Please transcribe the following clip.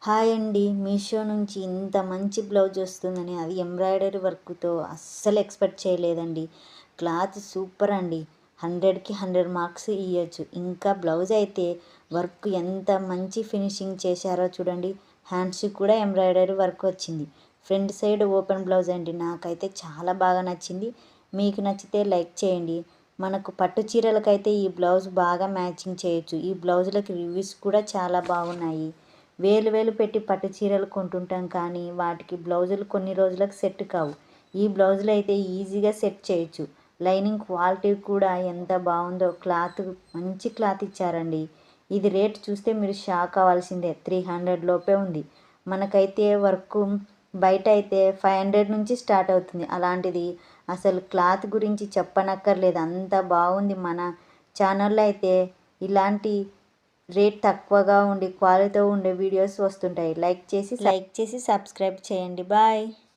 Hi అండి. మీషో నుంచి ఇంత మంచి బ్లౌజ్ వస్తుందని అది ఎంబ్రాయిడరీ వర్క్‌తో అస్సలు ఎక్స్‌పెక్ట్ చేయలేదండి. క్లాత్ సూపర్ అండి. 100కి 100 మార్క్స్ ఇయ్యొచ్చు. ఇంకా బ్లౌజ్ అయితే వర్క్ ఎంత మంచి ఫినిషింగ్ చేశారో చూడండి. హ్యాండ్స్‌కి కూడా ఎంబ్రాయిడరీ వర్క్ వచ్చింది. ఫ్రంట్ సైడ్ ఓపెన్ బ్లౌజ్ అండి. నాకైతే చాలా బాగా నచ్చింది. మీకు నచ్చితే లైక్ చేయండి. మనకు పట్టు చీరలకైతే ఈ బ్లౌజ్ బాగా మ్యాచింగ్ చేయొచ్చు. ఈ బ్లౌజులకి రివ్యూస్ కూడా చాలా బాగున్నాయి. వేలు వేలు పెట్టి పట్టు చీరలు కొంటుంటాం కానీ వాటికి బ్లౌజులు కొన్ని రోజులకు సెట్ కావు. ఈ బ్లౌజులు అయితే ఈజీగా సెట్ చేయొచ్చు. లైనింగ్ క్వాలిటీ కూడా ఎంత బాగుందో, క్లాత్ మంచి క్లాత్ ఇచ్చారండి. ఇది రేట్ చూస్తే మీరు షాక్ అవ్వాల్సిందే. 300 లోపే ఉంది. మనకైతే వర్క్ బయట అయితే 500 నుంచి స్టార్ట్ అవుతుంది. అలాంటిది అసలు క్లాత్ గురించి చెప్పనక్కర్లేదు, అంత బాగుంది. మన ఛానల్లో అయితే ఇలాంటి రేట్ తక్కువగా ఉండి క్వాలిటీతో ఉండే వీడియోస్ వస్తుంటాయి. లైక్ చేసి సబ్స్క్రైబ్ చేయండి. బాయ్.